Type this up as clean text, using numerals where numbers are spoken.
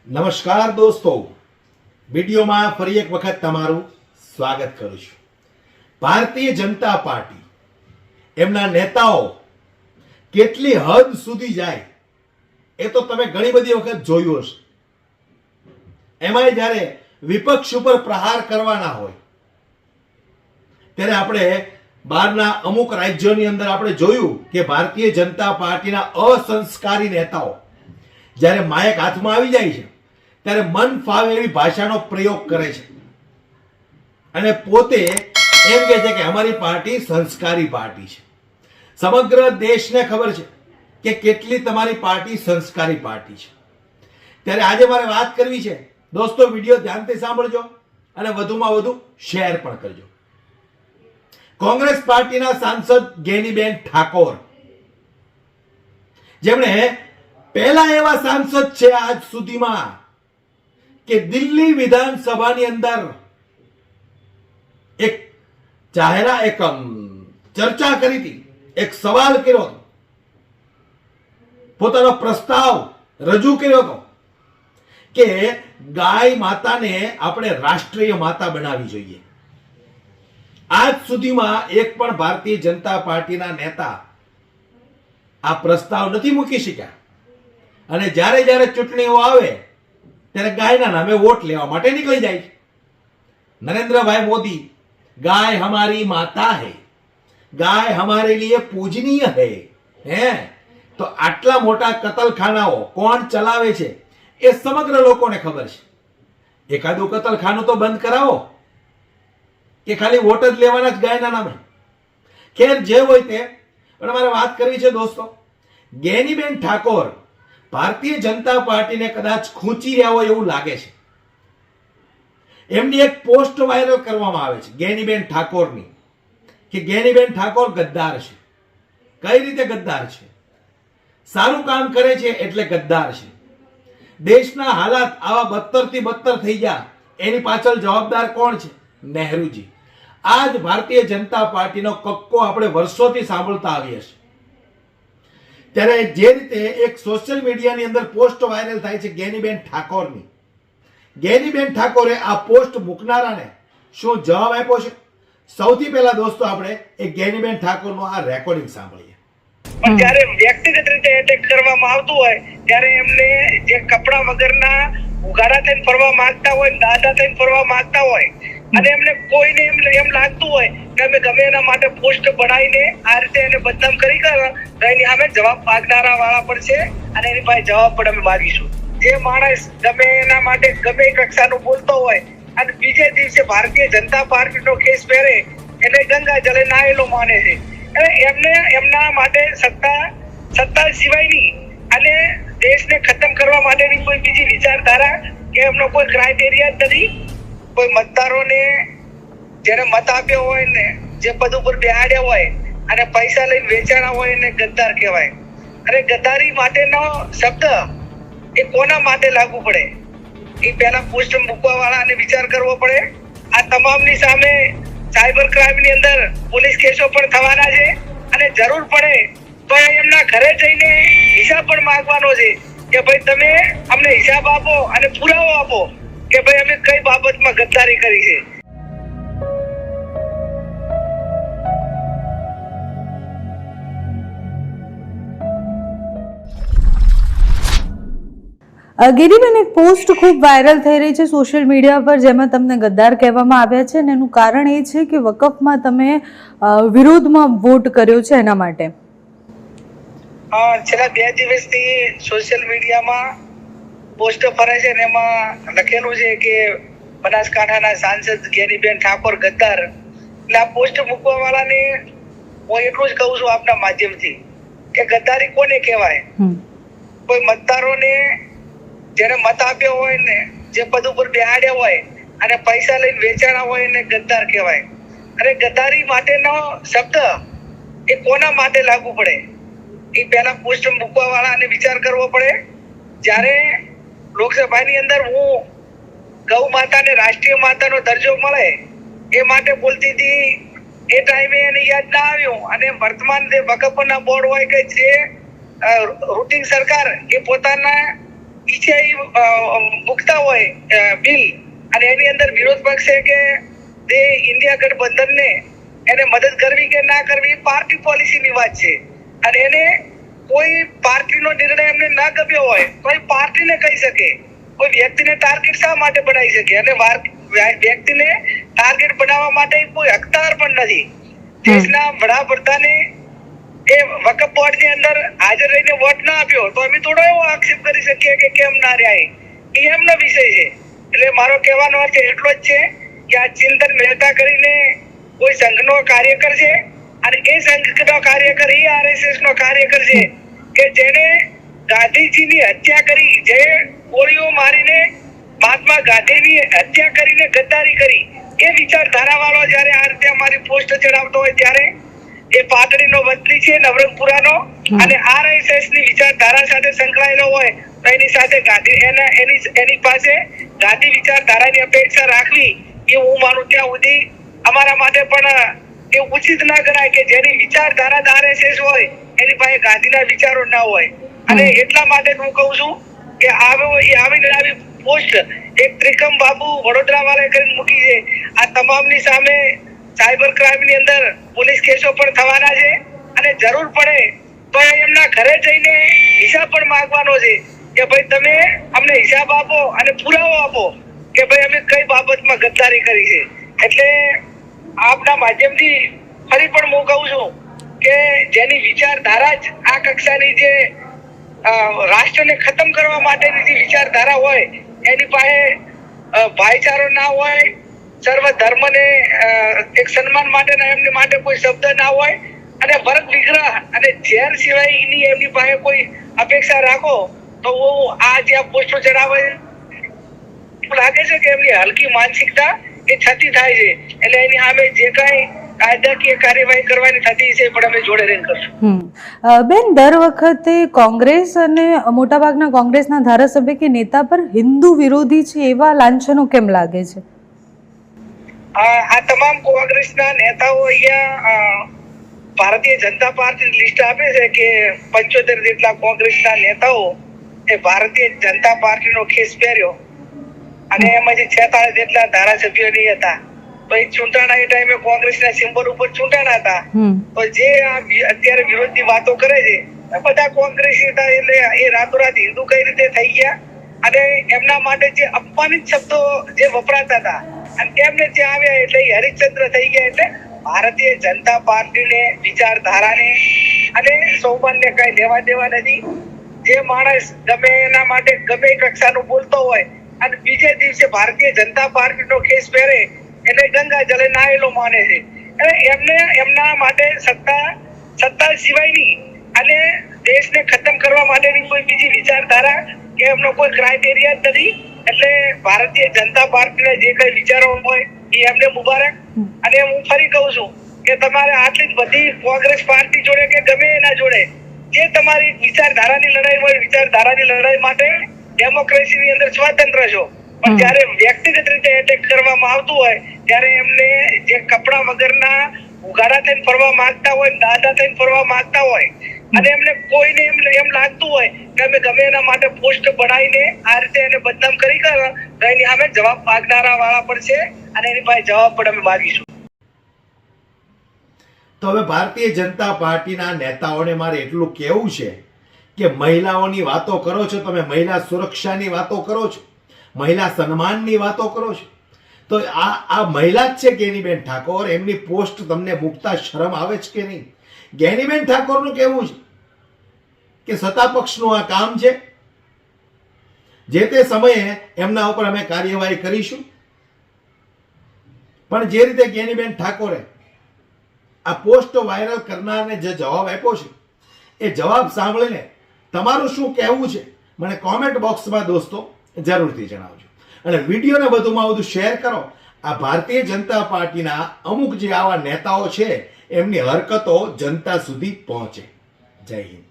નમસ્કાર દોસ્તો, વિડીયોમાં ફરી એક વખત તમારું સ્વાગત કરું છું. ભારતીય જનતા પાર્ટી એમના નેતાઓ કેટલી હદ સુધી જાય એ તો તમે ઘણી બધી વખત જોયું હશે. એમાંય જ્યારે વિપક્ષ ઉપર પ્રહાર કરવાના હોય ત્યારે આપણે બહારના અમુક રાજ્યોની અંદર આપણે જોયું કે ભારતીય જનતા પાર્ટીના અસંસ્કારી નેતાઓ જ્યારે માયક હાથમાં આવી જાય છે ત્યારે મન ફાવે એવી ભાષાનો પ્રયોગ કરે છે અને પોતે એમ કહે છે કે અમારી પાર્ટી સંસ્કારી પાર્ટી છે. સમગ્ર દેશને ખબર છે કે કેટલી તમારી પાર્ટી સંસ્કારી પાર્ટી છે. ત્યારે આજે મારે વાત કરવી છે દોસ્તો, વિડીયો ધ્યાનથી સાંભળજો અને વધુમાં વધુ શેર પણ કરજો. કોંગ્રેસ પાર્ટીના સાંસદ ગેનીબેન ઠાકોર, જેમણે પહેલા એવા સાંસદ છે આજ સુધીમાં કે દિલ્હી વિધાનસભાની અંદર એક ચર્ચા કરી હતી, એક સવાલ કર્યો હતો, પોતાનો પ્રસ્તાવ રજૂ કર્યો હતો કે ગાય માતાને આપણે રાષ્ટ્રીય માતા બનાવવી જોઈએ. આજ સુધીમાં એક પણ ભારતીય જનતા પાર્ટીના નેતા આ પ્રસ્તાવ નથી મૂકી શક્યા અને જ્યારે જ્યારે ચૂંટણીઓ આવે ત્યારે ગાયના નામે વોટ લેવા માટે નીકળી જાય. નરેન્દ્રભાઈ મોદી ગાય હમારી માતા હૈ, ગાય હમારે लिए પૂજનીય હૈ. તો આટલા મોટા કતલખાનાઓ કોણ ચલાવે છે એ સમગ્ર લોકોને ખબર છે. એકાદું કતલખાનું તો બંધ કરાવો કે ખાલી વોટ જ લેવાના જ ગાયના નામે. ખેર, જે હોય તે, પણ મારે વાત કરવી છે દોસ્તો. ગેનીબેન ઠાકોર ભારતીય જનતા પાર્ટીને કદાચ ખૂંચી રહ્યા હોય એવું લાગે છે. એમની એક પોસ્ટ વાયરલ કરવામાં આવે છે ગેનીબેન ઠાકોરની કે ગેનીબેન ઠાકોર ગદ્દાર છે. કઈ રીતે ગદ્દાર છે? સારું કામ કરે છે એટલે ગદ્દાર છે. દેશના હાલાત આવા બદતરથી બદતર થઈ ગયા એની પાછળ જવાબદાર કોણ છે? નહેરુજી. આજ ભારતીય જનતા પાર્ટીનો કક્કો આપણે વર્ષોથી સાંભળતા આવીએ છીએ. ત્યારે જે રીતે એક સોશિયલ મીડિયાની અંદર પોસ્ટ વાયરલ થાય છે ગેનીબેન ઠાકોરની, ગેનીબેન ઠાકોરે આ પોસ્ટ મૂકનારાને શું જવાબ આપ્યો છે? સૌથી પહેલા દોસ્તો આપણે એક ગેનીબેન ઠાકોરનો આ રેકોર્ડિંગ સાંભળીએ. પણ જ્યારે વ્યક્તિગત રીતે એટેક કરવામાં આવતું હોય ત્યારે એમને જે કપડા વગરના ઉઘાડા થઈને ફરવા માંગતા હોય, દાદા થઈને ફરવા માંગતા હોય અને એમને કોઈને એમ લાગતું હોય કે અમે ગમે એના માટે પોસ્ટ બનાવીને આ રીતે એને બદનામ કરી કરે તો એની સામે જવાબ માગનારા વાળા પણ છે અને એની પાસે જવાબ પણ અમે માગીશું. જે માણસ ગમે એના માટે ગમે કક્ષાનું બોલતો હોય અને બીજે દિવસે ભારતીય જનતા પાર્ટીનો કેસ પહેરે એટલે ગંગા જલે નાયેલો માને છે. એમને એમના માટે સત્તા સિવાયની અને દેશને ખતમ કરવા માટેની કોઈ બીજી વિચારધારા કે એમનો કોઈ ક્રાઇટેરિયા જ નથી. કોઈ મતદારોને જેને મત આપ્યો હોય ને, જે પદ ઉપર બેહાડ્યા હોય અને પૈસા લઈને વેચાણા હોય એને ગદ્દાર કહેવાય. અને ગદ્દારી માટેનો શબ્દ એ કોના માટે લાગુ પડે એ પહેલા પોસ્ટ મૂકવા વાળાને વિચાર કરવો પડે. આ તમામની સામે સાયબર ક્રાઇમની અંદર પોલીસ કેસો પણ થવાના છે અને જરૂર પડે તો એમના ઘરે જઈને હિસાબ પણ માંગવાનો છે કે ભાઈ તમે અમને હિસાબ આપો અને પુરાવો આપો કે ભાઈ અમે કઈ બાબતમાં ગદ્દારી કરી છે. ગિરીબેન, એક પોસ્ટ ખૂબ વાયરલ થઈ રહી છે સોશિયલ મીડિયા પર જેમાં તમને ગદ્દાર કહેવામાં આવ્યા છે અને એનું કારણ એ છે કે વકફમાં તમે વિરોધમાં વોટ કર્યો છે એના માટે. છેલ્લા 2 દિવસથી સોશિયલ મીડિયામાં પોસ્ટ ફરે છે અને એમાં લખેલું છે કે બનાસકાંઠાના સાંસદ ગેનીબેન ઠાકોર ગદ્દાર. એટલે આ પોસ્ટ મૂકવા વાળાને હું એટલું જ કહું છું આપના માધ્યમથી કે ગદ્દારી કોને કહેવાય? કોઈ મતદારોને જેને મત આપ્યો હોય ને, જે પદ ઉપર બેહાડ્યા હોય અને પૈસા લઈને વેચાણા હોય એને ગદ્દાર કહેવાય. અને ગદ્દારી માટેનો શબ્દ એ કોના માટે લાગુ પડે એ પહેલા પોસ્ટ મૂકવા વાળાને વિચાર કરવો પડે. જ્યારે લોકસભાની અંદર હું ગૌ માતાને રાષ્ટ્રીય માતાનો દરજ્જો મળે એ માટે બોલતી હતી, એ ટાઈમે એને યાદ ના આવ્યું અને વર્તમાન જે વકફના બોર્ડ હોય કે જે રૂટિંગ સરકાર એ પોતાના નીચે મૂકતા હોય બિલ, અને એની અંદર વિરોધ પક્ષે કે તે ઇન્ડિયા ગઠબંધનને એને મદદ કરવી કે ના કરવી પાર્ટી પોલિસીની વાત છે, અને એને કોઈ પાર્ટીનો નિર્ણય એમને ના ગમ્યો હોય તો એ પાર્ટીને કહી શકે, કોઈ વ્યક્તિને ટાર્ગેટ શા માટે બનાવી શકે, અને વ્યક્તિને ટાર્ગેટ બનાવવા માટે કોઈ હકદાર પણ નથી. દેશના વડાપ્રધાને એ વકફ બોર્ડની અંદર હાજર રહીને વોટ ના આપ્યો તો અમે થોડો એવો આક્ષેપ કરી શકીએ કે કેમ ના રહ્યા, એ એમનો વિષય છે. એટલે મારો કહેવાનો અર્થ એટલો જ છે કે આ ચિંતન મહેતા કરીને કોઈ સંઘનો કાર્યકર છે, અને એ સંઘનો કાર્યકર એ આરએસએસ નો કાર્યકર છે કે જેને ગાંધીજીની હત્યા કરી, જે ગોળીઓ મારીને મહાત્મા ગાંધીની હત્યા કરીને ગદ્દારી કરી, એ વિચારધારા વાળો જયારે આ રીતે અમારી પોસ્ટ ચડાવતો હોય ત્યારે એ પાટડીનો વતની છે, નવરંગપુરાનો, અને આરએસએસ ની વિચારધારા સાથે સંકળાયેલો હોય તો એની સાથે એની પાસે ગાંધી વિચારધારાની અપેક્ષા રાખવી એ હું માનું ત્યાં સુધી અમારા માટે પણ એ ઉચિત ના ગણાય કે જેની વિચારધારા આરએસએસ હોય એની પાસે ગાંધીના વિચારો ના હોય. અને એટલા માટે હું કહું છું કે આવી પોસ્ટ એક ત્રિકમ બાબુ વડોદરા વાળા કરીને મૂકી છે. આ તમામની સામે સાયબર ક્રાઇમ ની અંદર પોલીસ કેસો પણ થવાના છે, અને જરૂર પડે તો એમના ઘરે જઈને હિસાબ પણ માંગવાનો છે કે ભાઈ તમે અમને હિસાબ આપો અને પુરાવો આપો કે ભાઈ અમે કઈ બાબતમાં ગદ્દારી કરી છે. એટલે આપના માધ્યમથી ફરી પણ હું કહું છું કે જેની વિચારધારા જ આ કક્ષાની, જે રાષ્ટ્રને ખતમ કરવા માટેની જે વિચારધારા હોય એની પાસે ભાઈચારો ના હોય, સર્વ ધર્મને એક સન્માન માટેના એમની માટે કોઈ શબ્દ ના હોય, અને વર્ગ વિગ્રહ અને ઝેર સિવાયની એમની પાસે કોઈ અપેક્ષા રાખો તો હું આ જે પોસ્ટો ચડાવે લાગે છે કે એમની હલકી માનસિકતા એ છતી થાય છે. એટલે એની સામે જે કઈ કાયદાકીય કાર્યવાહી કરવાની થતી છે પણ અમે જોડે રહીને કરશું. બેન, દર વખતે કોંગ્રેસ અને મોટાભાગના કોંગ્રેસના ધારાસભ્ય કે નેતા પર હિન્દુ વિરોધી છે એવા લાંછનો કેમ લાગે છે? આ તમામ કોંગ્રેસના નેતાઓ અહીંયા ભારતીય જનતા પાર્ટી લિસ્ટ આપે છે કે 75 જેટલા કોંગ્રેસના નેતાઓ એ ભારતીય જનતા પાર્ટીનો ખેસ પહેર્યો, અને એમાંથી 46 જેટલા ધારાસભ્યો નહીં હતા. તો એ ચૂંટણા એ ટાઈમે કોંગ્રેસના સિમ્બોલ ઉપર ચૂંટાણા હતા. તો જે અત્યારે વિરોધની વાતો કરે છે બધા કોંગ્રેસી હતા, એટલે એ રાતોરાત હિન્દુ કઈ રીતે થઈ ગયા, અને એમના માટે જે અપમાનિત શબ્દો જે વપરાતા હતા અને એમને ત્યાં આવ્યા એટલે હરિશ્ચંદ્ર થઈ ગયા. એટલે ભારતીય જનતા પાર્ટીને વિચારધારાને અને સૌમાનને કઈ લેવા દેવા નથી. જે માણસ ગમે એના માટે ગમે કક્ષાનું બોલતો હોય અને બીજે દિવસે ભારતીય જનતા પાર્ટીનો કેસ પહેરે એટલે ગંગા જલે નાયેલો માને છે. એમને એમના માટે સત્તા સિવાયની અને દેશને ખતમ કરવા માટેની કોઈ બીજી વિચારધારા કે એમનો કોઈ ક્રાઇટેરિયા જ નથી. એટલે ભારતીય જનતા પાર્ટીના જે કઈ વિચારો હોય એ એમને મુબારક. અને હું ફરી કહું છું કે તમારે આટલી બધી કોંગ્રેસ પાર્ટી જોડે કે ગમે એના જોડે જે તમારી વિચારધારાની લડાઈ હોય, વિચારધારાની લડાઈ માટે ડેમોક્રેસીની અંદર સ્વતંત્ર છો, પણ જયારે વ્યક્તિગત રીતે એટેક કરવામાં આવતું હોય ત્યારે એમને જે કપડા વગરના ઉઘાડા થઈને ફરવા માંગતા હોય, દાદા થઈને ફરવા માંગતા હોય, અને એમને કોઈને એમ લાગતું હોય કે અમે ગમે એના માટે પોસ્ટ બનાવીને આ રીતે એને બદનામ કરી કરે તો એની સામે જવાબ માંગનારા વાળા પણ છે, અને એની પાસે જવાબ પણ અમે માંગીશું. તો હવે ભારતીય જનતા પાર્ટીના નેતાઓને મારે એટલું કહેવું છે કે મહિલાઓની વાતો કરો છો તમે, મહિલા સુરક્ષાની વાતો કરો છો, મહિલા સન્માનની વાતો કરો છો, તો આ મહિલા જ છે ગેનીબેન ઠાકોર. એમની પોસ્ટ તમને મૂકતા શરમ આવે છે કે નહીં? ગેનીબેન ઠાકોરનું કહેવું છે કે સત્તા પક્ષનું આ કામ છે, જે તે સમયે એમના ઉપર અમે કાર્યવાહી કરીશું. પણ જે રીતે ગેનીબેન ઠાકોરે આ પોસ્ટ વાયરલ કરનારને જે જવાબ આપ્યો છે એ જવાબ સાંભળીને તમારું શું કહેવું છે મને કોમેન્ટ બોક્સમાં દોસ્તો જરૂરથી જણાવજો, અને વિડીયોને વધુમાં વધુ શેર કરો. આ ભારતીય જનતા પાર્ટીના અમુક જે આવા નેતાઓ છે એમની હરકતો જનતા સુધી પહોંચે. જય હિન્દ.